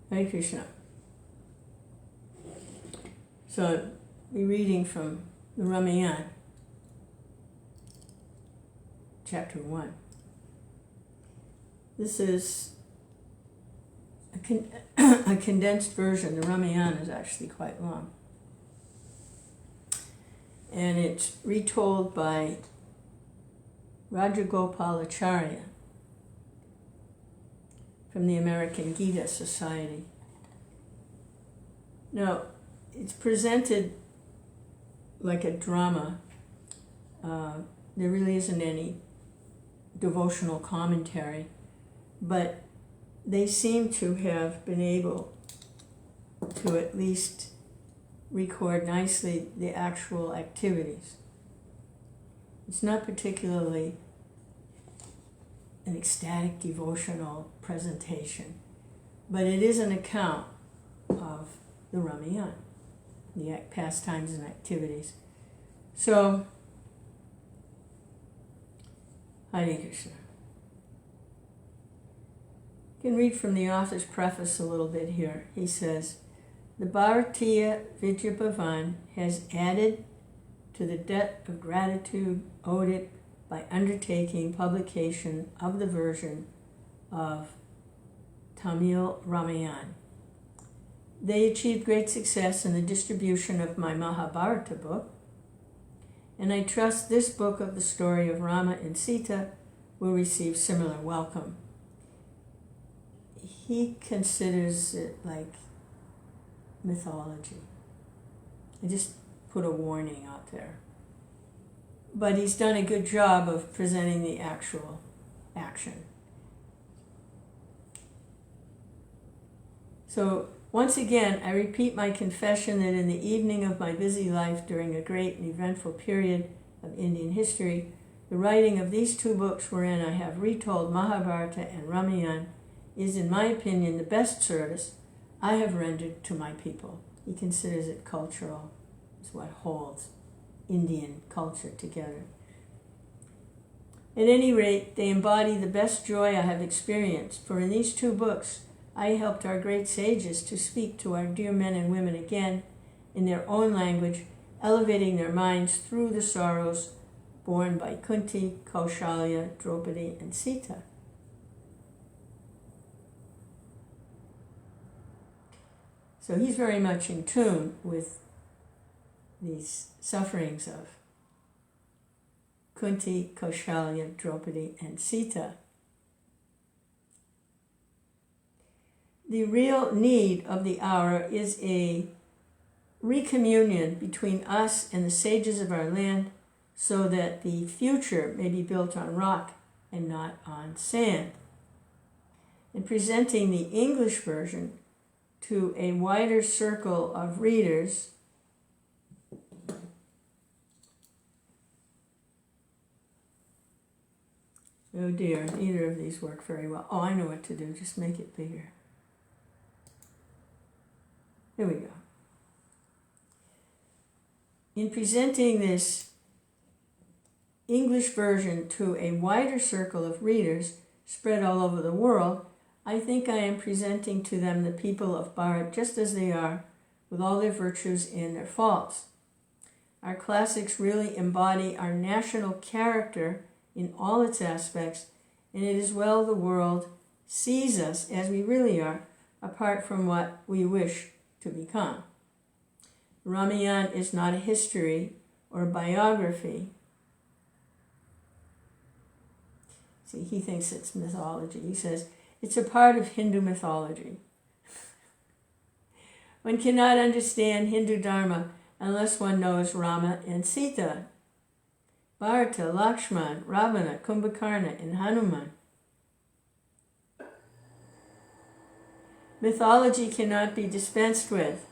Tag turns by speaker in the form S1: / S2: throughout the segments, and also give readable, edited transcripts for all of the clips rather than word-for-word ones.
S1: Hare Krishna. So, we're reading from the Ramayana, Chapter 1. This is a condensed version. The Ramayana is actually quite long. And it's retold by Rajagopalacharya from the American Gita Society. Now, it's presented like a drama. There really isn't any devotional commentary, but they seem to have been able to at least record nicely the actual activities. It's not particularly an ecstatic devotional presentation, but it is an account of the Ramayana, the pastimes and activities. So, Hare Krishna. You can read from the author's preface a little bit here. He says, the Bharatiya Vidya Bhavan has added to the debt of gratitude owed it by undertaking publication of the version of Tamil Ramayana. They achieved great success in the distribution of my Mahabharata book, and I trust this book of the story of Rama and Sita will receive similar welcome. He considers it like mythology. I just put a warning out there. But he's done a good job of presenting the actual action. So, once again, I repeat my confession that in the evening of my busy life during a great and eventful period of Indian history, the writing of these two books wherein I have retold Mahabharata and Ramayana is, in my opinion, the best service I have rendered to my people. He considers it cultural. It's what holds Indian culture together. At any rate, they embody the best joy I have experienced, for in these two books I helped our great sages to speak to our dear men and women again in their own language, elevating their minds through the sorrows borne by Kunti, Kosala, Draupadi, and Sita. So he's very much in tune with these sufferings of Kunti, Kosala, Draupadi, and Sita. The real need of the hour is a recommunion between us and the sages of our land so that the future may be built on rock and not on sand. In presenting the English version to a wider circle of readers, oh dear, neither of these work very well. Oh, I know what to do, just make it bigger. There we go. In presenting this English version to a wider circle of readers spread all over the world, I think I am presenting to them the people of Bharat just as they are, with all their virtues and their faults. Our classics really embody our national character in all its aspects, and it is well the world sees us as we really are, apart from what we wish to become. Ramayana is not a history or a biography. See, he thinks it's mythology. He says, it's a part of Hindu mythology. One cannot understand Hindu Dharma unless one knows Rama and Sita, Bharata, Lakshman, Ravana, Kumbhakarna, and Hanuman. Mythology cannot be dispensed with.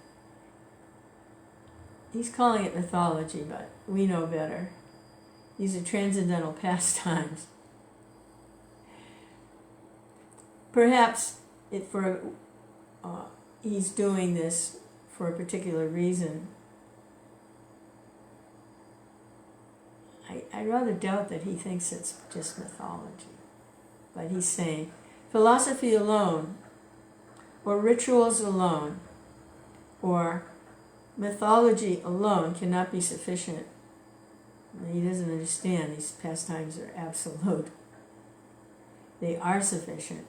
S1: He's calling it mythology, but we know better. These are transcendental pastimes. Perhaps he's doing this for a particular reason. I rather doubt that he thinks it's just mythology. But he's saying, philosophy alone, or rituals alone, or mythology alone cannot be sufficient. He doesn't understand these pastimes are absolute. They are sufficient.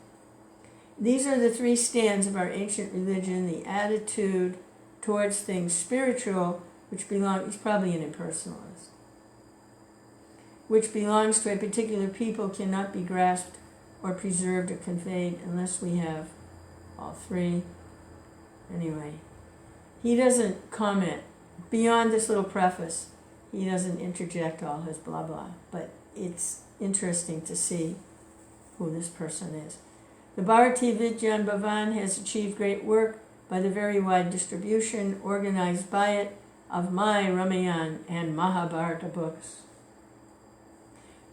S1: These are the three stands of our ancient religion: the attitude towards things spiritual, which belongs, he's probably an impersonalist, which belongs to a particular people, cannot be grasped or preserved or conveyed unless we have all three. Anyway, he doesn't comment beyond this little preface. He doesn't interject all his blah blah, but it's interesting to see who this person is. The Bharati Vidyan Bhavan has achieved great work by the very wide distribution organized by it of my Ramayana and Mahabharata books,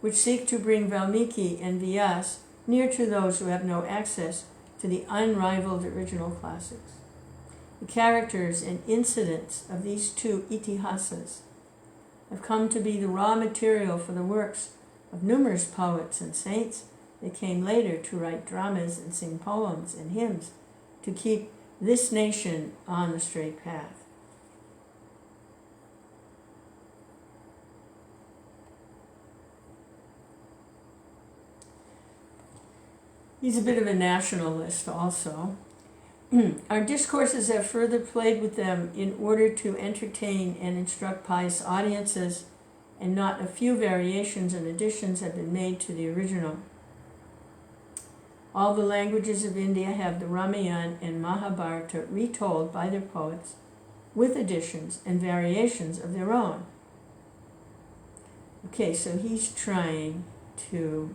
S1: which seek to bring Valmiki and Vyas near to those who have no access to the unrivaled original classics. The characters and incidents of these two itihasas have come to be the raw material for the works of numerous poets and saints that came later to write dramas and sing poems and hymns to keep this nation on the straight path. He's a bit of a nationalist also. Our discourses have further played with them in order to entertain and instruct pious audiences, and not a few variations and additions have been made to the original. All the languages of India have the Ramayana and Mahabharata retold by their poets with additions and variations of their own. Okay, so he's trying to...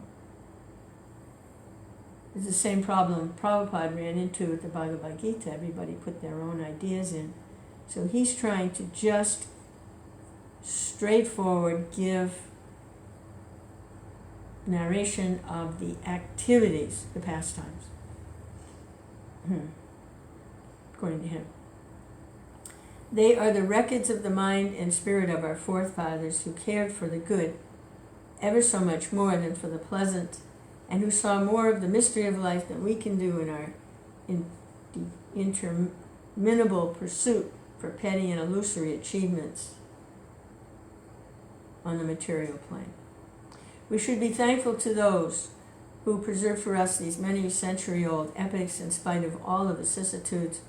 S1: It's the same problem Prabhupada ran into with the Bhagavad Gita. Everybody put their own ideas in. So he's trying to just straightforward give narration of the activities, the pastimes, according to him. They are the records of the mind and spirit of our forefathers who cared for the good ever so much more than for the pleasant, and who saw more of the mystery of life than we can do in our interminable pursuit for petty and illusory achievements on the material plane. We should be thankful to those who preserved for us these many century-old epics in spite of all the vicissitudes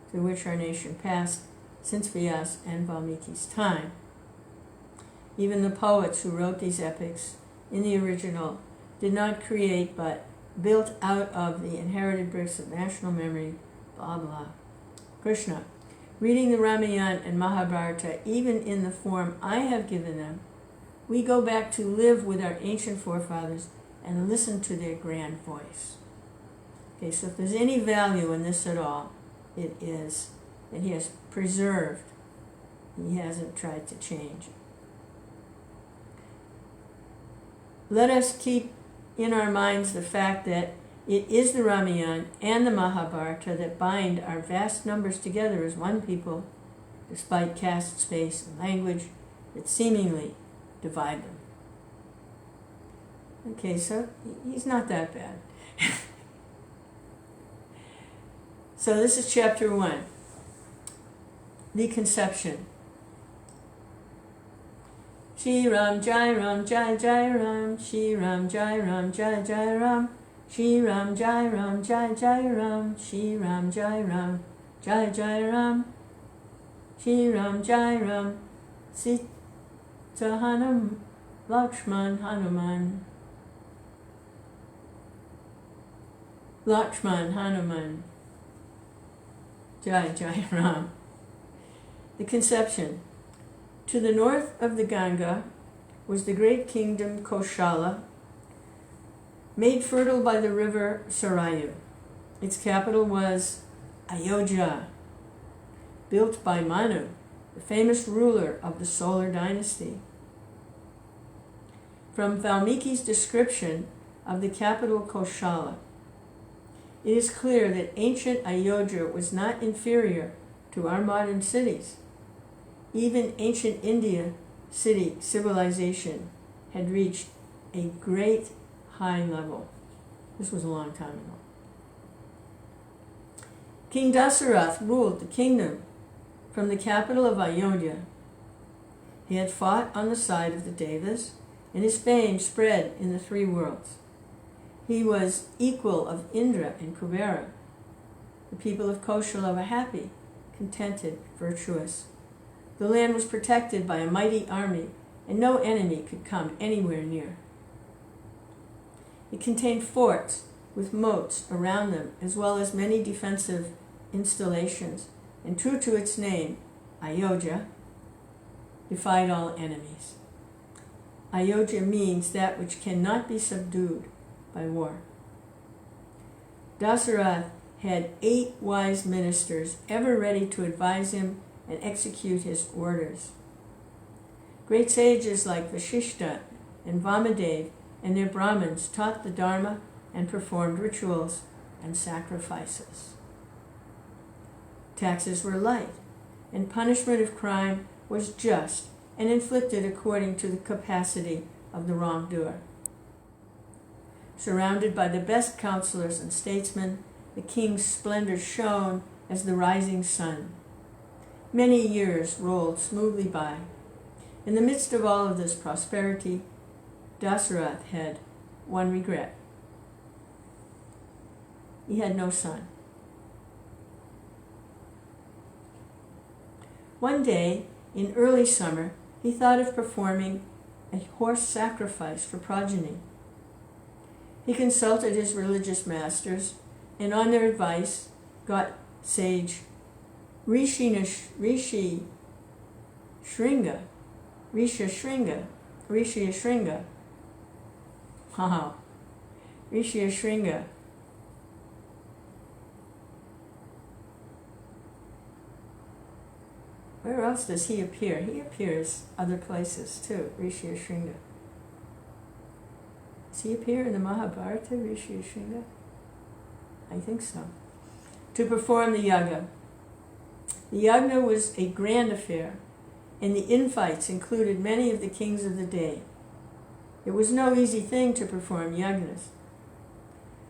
S1: through which our nation passed since Vyas and Valmiki's time. Even the poets who wrote these epics in the original did not create, but built out of the inherited bricks of national memory, blah blah. Krishna, reading the Ramayana and Mahabharata, even in the form I have given them, we go back to live with our ancient forefathers and listen to their grand voice. Okay, so if there's any value in this at all, it is that he has preserved. He hasn't tried to change it. Let us keep in our minds the fact that it is the Ramayana and the Mahabharata that bind our vast numbers together as one people, despite caste, space, and language that seemingly divide them. Okay, so he's not that bad. So this is chapter 1, the conception. Shri Ram Jai Ram Jai Jai Ram, Shri Ram Jai Ram Jai Jai Ram, Shri Ram Jai Ram Jai Jai Ram, Shri Ram Jai Ram Jai Jai Ram, Shri Ram Jai Ram Sita Hanum Lakshman Hanuman, Lakshman Hanuman Jai Jai Ram. The conception. To the north of the Ganga was the great kingdom Kosala, made fertile by the river Sarayu. Its capital was Ayodhya, built by Manu, the famous ruler of the solar dynasty. From Valmiki's description of the capital Kosala, it is clear that ancient Ayodhya was not inferior to our modern cities. Even ancient India civilization had reached a great high level. This was a long time ago. King Dasaratha ruled the kingdom from the capital of Ayodhya. He had fought on the side of the Devas, and his fame spread in the three worlds. He was equal of Indra and Kubera. The people of Kosala were happy, contented, virtuous. The land was protected by a mighty army, and no enemy could come anywhere near. It contained forts with moats around them, as well as many defensive installations, and true to its name, Ayodhya, defied all enemies. Ayodhya means that which cannot be subdued by war. Dasaratha had 8 wise ministers ever ready to advise him and execute his orders. Great sages like Vashishta and Vamadev and their Brahmins taught the Dharma and performed rituals and sacrifices. Taxes were light, and punishment of crime was just and inflicted according to the capacity of the wrongdoer. Surrounded by the best counselors and statesmen, the king's splendor shone as the rising sun. Many years rolled smoothly by. In the midst of all of this prosperity, Dasaratha had one regret. He had no son. One day, in early summer, he thought of performing a horse sacrifice for progeny. He consulted his religious masters, and on their advice got sage Rishi Shringa. Wow. Rishi Shringa. Where else does he appear? He appears other places too, Rishi Shringa. Does he appear in the Mahabharata, Rishi Shringa? I think so. To perform the yagna. The yagna was a grand affair, and the infights included many of the kings of the day. It was no easy thing to perform yagnas.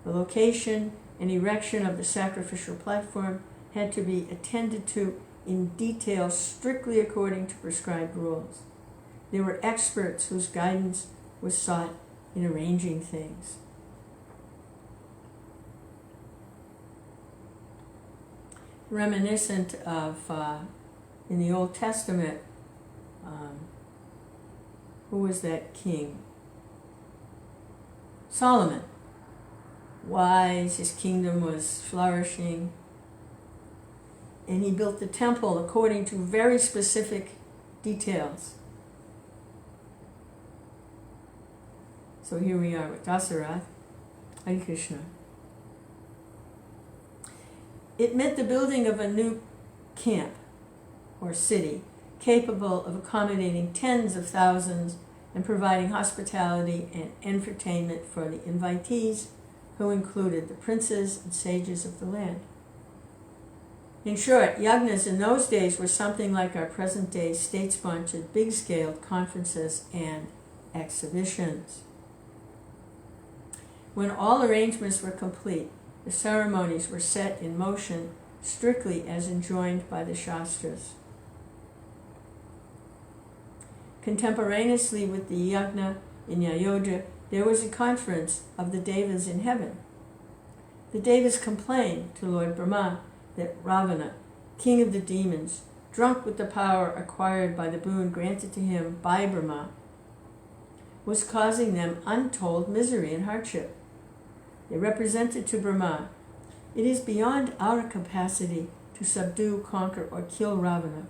S1: The location and erection of the sacrificial platform had to be attended to in detail, strictly according to prescribed rules. There were experts whose guidance was sought in arranging things. Reminiscent of, in the Old Testament, who was that king? Solomon. Wise, his kingdom was flourishing, and he built the temple according to very specific details. So here we are with Dasaratha. Hare Krishna. It meant the building of a new camp or city capable of accommodating tens of thousands and providing hospitality and entertainment for the invitees, who included the princes and sages of the land. In short, yagnas in those days were something like our present-day state-sponsored big-scale conferences and exhibitions. When all arrangements were complete, the ceremonies were set in motion strictly as enjoined by the Shastras. Contemporaneously with the yagna in Ayodhya, there was a conference of the Devas in heaven. The Devas complained to Lord Brahma that Ravana, king of the demons, drunk with the power acquired by the boon granted to him by Brahma, was causing them untold misery and hardship. They represented to Brahma, "It is beyond our capacity to subdue, conquer, or kill Ravana.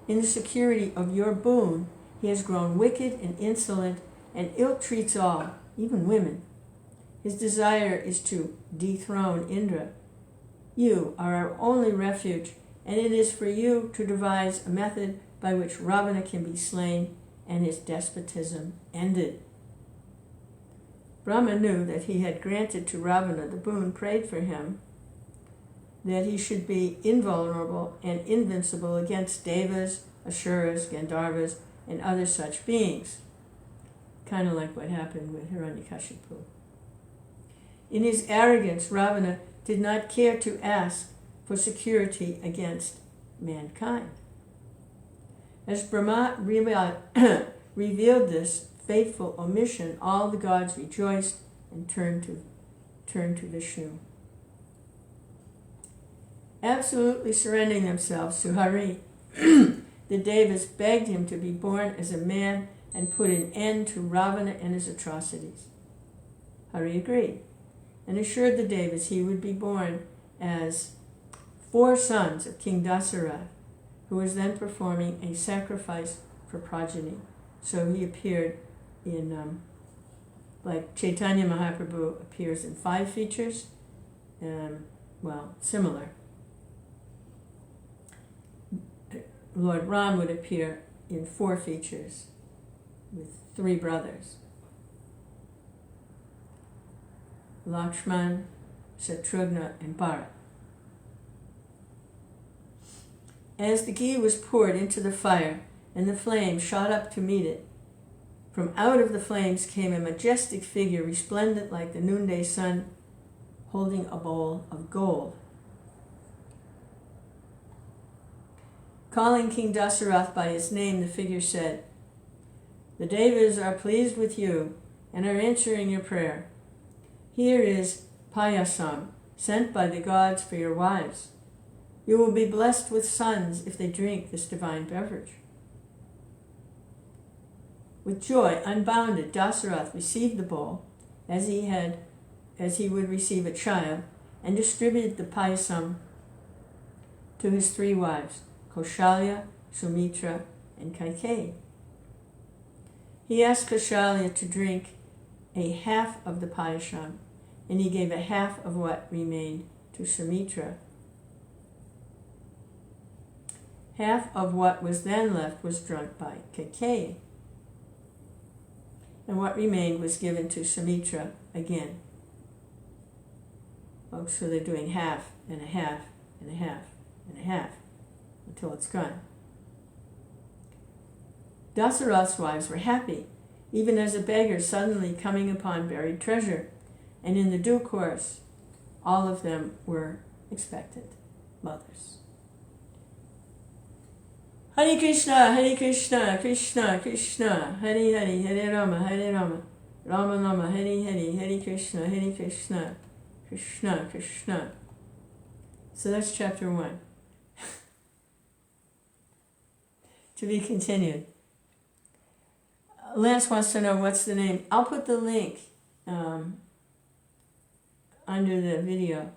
S1: In the security of your boon, he has grown wicked and insolent and ill-treats all, even women. His desire is to dethrone Indra. You are our only refuge, and it is for you to devise a method by which Ravana can be slain and his despotism ended." Brahma knew that he had granted to Ravana the boon prayed for him, that he should be invulnerable and invincible against Devas, Asuras, Gandharvas, and other such beings. Kind of like what happened with Hiranyakashipu. In his arrogance, Ravana did not care to ask for security against mankind. As Brahma revealed this fateful omission, all the gods rejoiced and turned to Vishnu. Absolutely surrendering themselves to Hari, the Devas begged him to be born as a man and put an end to Ravana and his atrocities. Hari agreed and assured the Devas he would be born as 4 sons of King Dasaratha, who was then performing a sacrifice for progeny. So he appeared in, like Chaitanya Mahaprabhu appears in 5 features, similar. Lord Ram would appear in 4 features with 3 brothers. Lakshman, Shatrughna, and Bharat. As the ghee was poured into the fire and the flame shot up to meet it, from out of the flames came a majestic figure resplendent like the noonday sun, holding a bowl of gold. Calling King Dasaratha by his name, the figure said, "The Devas are pleased with you and are answering your prayer. Here is payasam, sent by the gods for your wives. You will be blessed with sons if they drink this divine beverage." With joy unbounded, Dasaratha received the bowl as he would receive a child, and distributed the payasam to his 3 wives, Kosala, Sumitra, and Kaikeyi. He asked Kosala to drink a half of the payasam, and he gave a half of what remained to Sumitra. Half of what was then left was drunk by Kaikeyi, and what remained was given to Sumitra again. Oh, so they're doing half and a half and a half and a half until it's gone. Dasaratha's wives were happy, even as a beggar suddenly coming upon buried treasure, and in the due course, all of them were expectant mothers. Hare Krishna, Krishna Krishna, Hare Hare, Hare Rama, Rama Rama, Hare Hare, Hare Krishna, Krishna Krishna. So that's chapter 1. To be continued. Lance wants to know what's the name. I'll put the link under the video.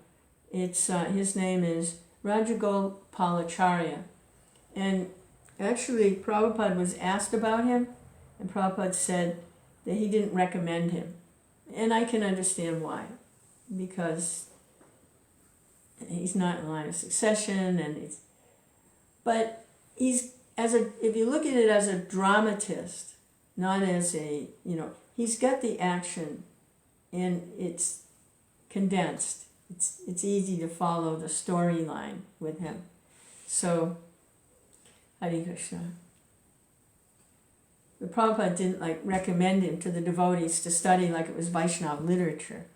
S1: It's his name is Rajagopalacharya, and actually Prabhupada was asked about him, and Prabhupada said that he didn't recommend him, and I can understand why, because he's not in line of succession, but he's if you look at it as a dramatist, not as he's got the action, and it's condensed. It's easy to follow the storyline with him. So, Hare Krishna. The Prabhupada didn't recommend him to the devotees to study like it was Vaishnava literature.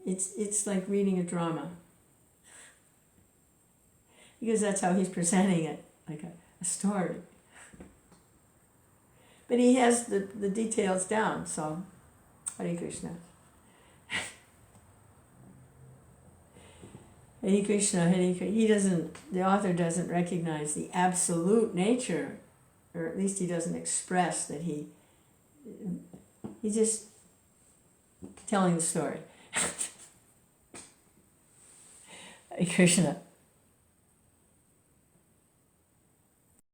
S1: It's like reading a drama, because that's how he's presenting it, like a story. But he has the details down, so Hare Krishna. Hare Krishna, Hare Krishna. The author doesn't recognize the absolute nature, or at least he doesn't express that he's just telling the story. Hare Krishna.